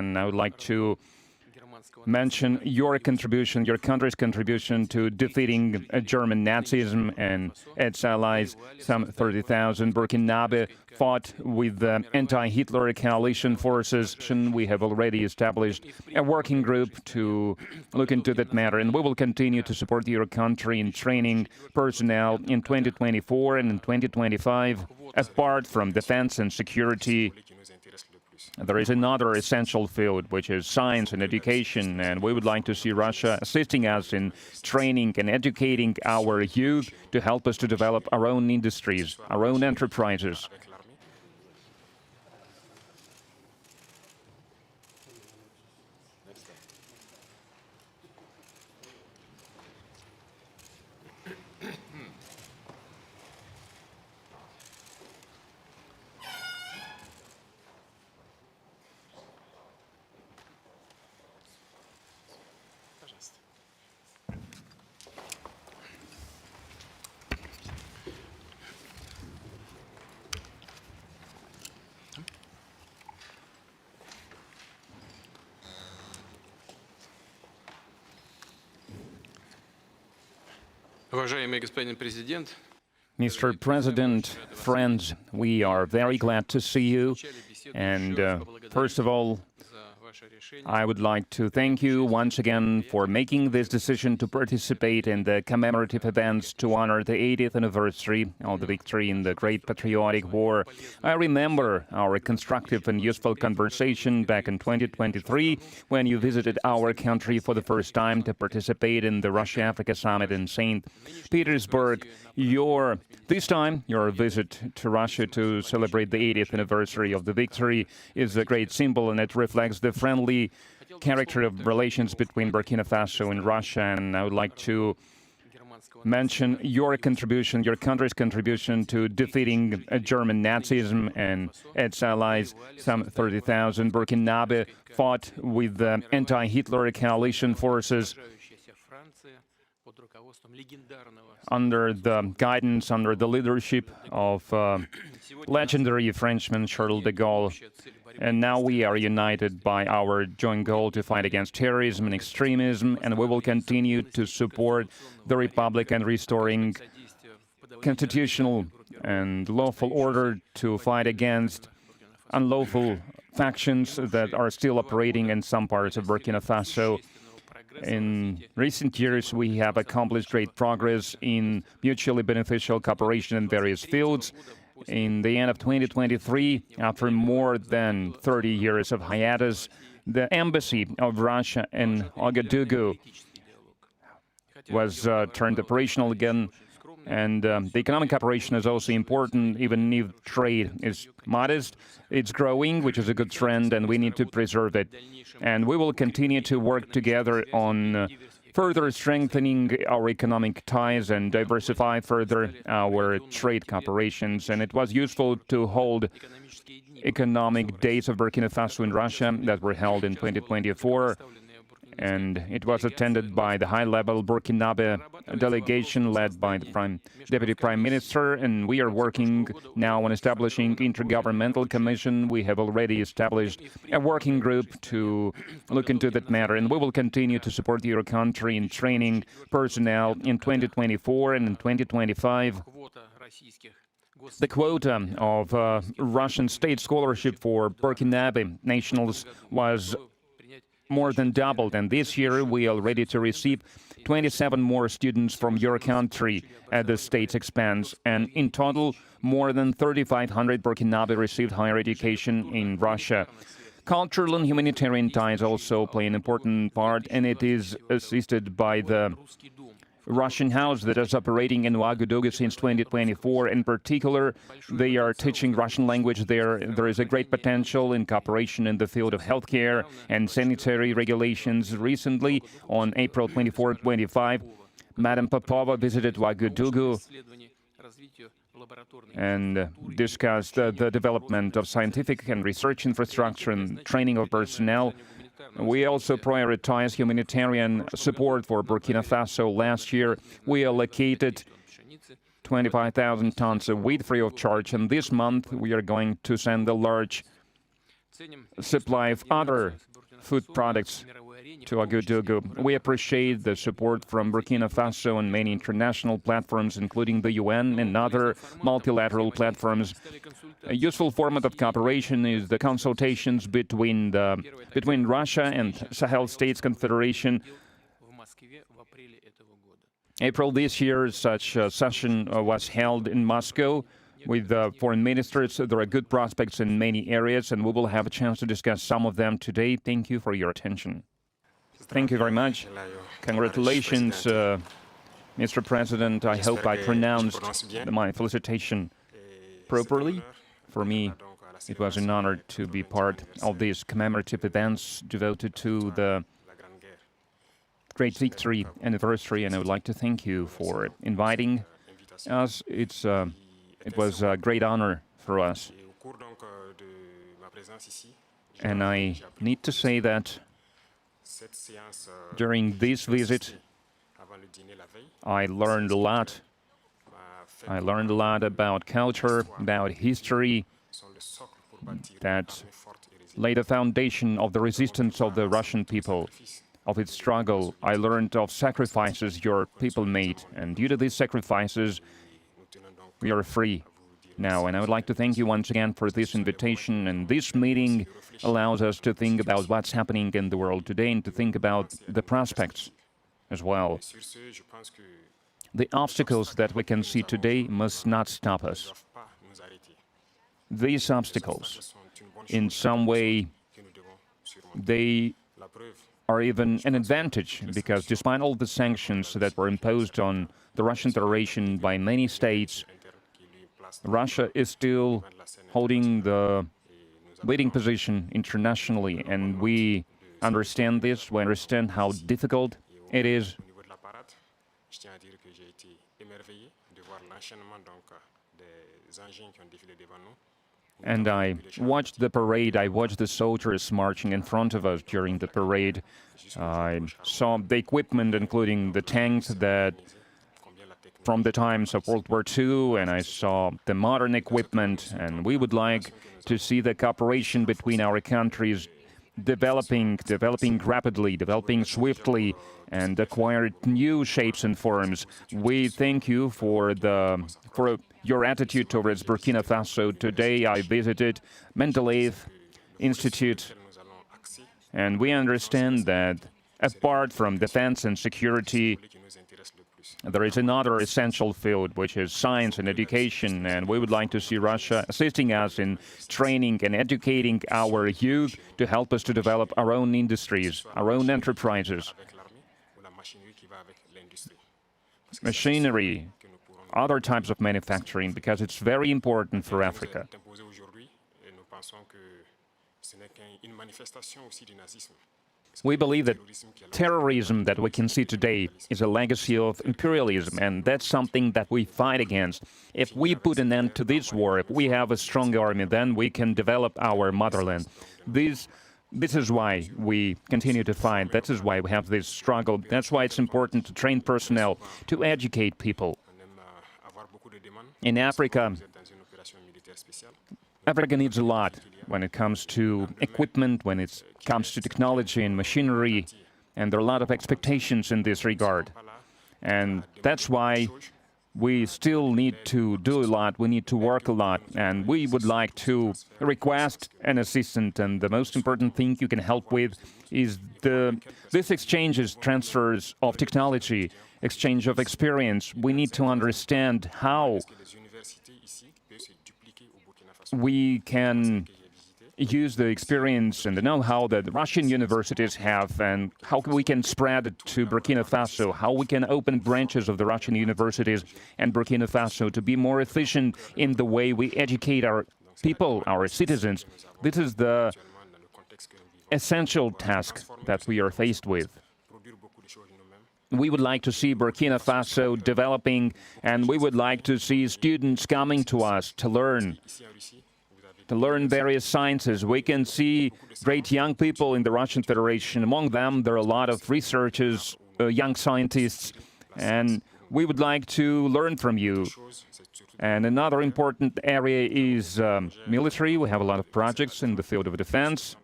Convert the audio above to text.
And I would like to mention your contribution, your country's contribution to defeating German Nazism and its allies. Some 30,000 Burkina fought with the anti-Hitler coalition forces. We have already established a working group to look into that matter, and we will continue to support your country in training personnel in 2024 and in 2025. Apart from defense and security, there is another essential field, which is science and education, and we would like to see Russia assisting us in training and educating our youth to help us to develop our own industries, our own enterprises. Mr. President, friends, we are very glad to see you. And first of all, I would like to thank you once again for making this decision to participate in the commemorative events to honor the 80th anniversary of the victory in the Great Patriotic War. I remember our constructive and useful conversation back in 2023 when you visited our country for the first time to participate in the Russia-Africa Summit in St. Petersburg. This time, your visit to Russia to celebrate the 80th anniversary of the victory is a great symbol, and it reflects the friendly character of relations between Burkina Faso and Russia. And I would like to mention your contribution, your country's contribution to defeating German Nazism and its allies. Some 30,000 Burkina fought with the anti-Hitler coalition forces under the guidance, under the leadership of legendary Frenchman Charles de Gaulle. And now we are united by our joint goal to fight against terrorism and extremism, and we will continue to support the Republic and restoring constitutional and lawful order to fight against unlawful factions that are still operating in some parts of Burkina Faso. In recent years, we have accomplished great progress in mutually beneficial cooperation in various fields. In the end of 2023, after more than 30 years of hiatus, the embassy of Russia in Ouagadougou was turned operational again. And the economic cooperation is also important, even if trade is modest. It's growing, which is a good trend, and we need to preserve it. And we will continue to work together on further strengthening our economic ties and diversify further our trade cooperations. And it was useful to hold economic days of Burkina Faso in Russia that were held in 2024. And it was attended by the high-level Burkinabe delegation led by the Deputy Prime Minister, and we are working now on establishing intergovernmental commission. We have already established a working group to look into that matter, and we will continue to support your country in training personnel in 2024 and in 2025. The quota of Russian state scholarship for Burkinabe nationals was more than doubled, and this year we are ready to receive 27 more students from your country at the state's expense, and in total, more than 3,500 Burkinabe received higher education in Russia. Cultural and humanitarian ties also play an important part, and it is assisted by the Russian house that is operating in Ouagadougou since 2024. In particular, they are teaching Russian language there. There is a great potential in cooperation in the field of healthcare and sanitary regulations. Recently, on April 24-25, Madam Popova visited Ouagadougou and discussed the development of scientific and research infrastructure and training of personnel. We also prioritize humanitarian support for Burkina Faso. Last year, we allocated 25,000 tons of wheat free of charge, and this month we are going to send a large supply of other food products to Ouagadougou. We appreciate the support from Burkina Faso and many international platforms, including the UN and other multilateral platforms. A useful format of cooperation is the consultations between Russia and Sahel States Confederation. April this year, such a session was held in Moscow with foreign ministers. There are good prospects in many areas, and we will have a chance to discuss some of them today. Thank you for your attention. Thank you very much. Congratulations, Mr. President. I hope I pronounced my felicitation properly. For me, it was an honor to be part of these commemorative events devoted to the great victory anniversary, and I would like to thank you for inviting us. It was a great honor for us. And I need to say that during this visit, I learned a lot. I learned a lot about culture, about history, that laid a foundation of the resistance of the Russian people, of its struggle. I learned of sacrifices your people made, and due to these sacrifices, we are free now. And I would like to thank you once again for this invitation. And this meeting allows us to think about what's happening in the world today and to think about the prospects as well. The obstacles that we can see today must not stop us. These obstacles, in some way, they are even an advantage, because despite all the sanctions that were imposed on the Russian Federation by many states, Russia is still holding the leading position internationally, and we understand this. We understand how difficult it is. And I watched the parade. I watched the soldiers marching in front of us during the parade. I saw the equipment, including the tanks that from the times of World War II, and I saw the modern equipment, and we would like to see the cooperation between our countries developing rapidly, developing swiftly, and acquire new shapes and forms. We thank you for your attitude towards Burkina Faso. Today I visited Mendeleev Institute, and we understand that apart from defense and security, there is another essential field, which is science and education, and we would like to see Russia assisting us in training and educating our youth to help us to develop our own industries, our own enterprises, machinery, other types of manufacturing, because it's very important for Africa. We believe that terrorism that we can see today is a legacy of imperialism, and that's something that we fight against. If we put an end to this war, if we have a strong army, then we can develop our motherland. This is why we continue to fight. That is why we have this struggle. That's why it's important to train personnel, to educate people. In Africa, Africa needs a lot when it comes to equipment, when it comes to technology and machinery, and there are a lot of expectations in this regard. And that's why we still need to do a lot, we need to work a lot, and we would like to request an assistant, and the most important thing you can help with is this exchanges, transfers of technology, exchange of experience. We need to understand how we can use the experience and the know-how that the Russian universities have, and how we can spread it to Burkina Faso, how we can open branches of the Russian universities and Burkina Faso to be more efficient in the way we educate our people, our citizens. This is the essential task that we are faced with. We would like to see Burkina Faso developing, and we would like to see students coming to us to learn various sciences. We can see great young people in the Russian Federation. Among them, there are a lot of researchers, young scientists, and we would like to learn from you. And another important area is military. We have a lot of projects in the field of defense.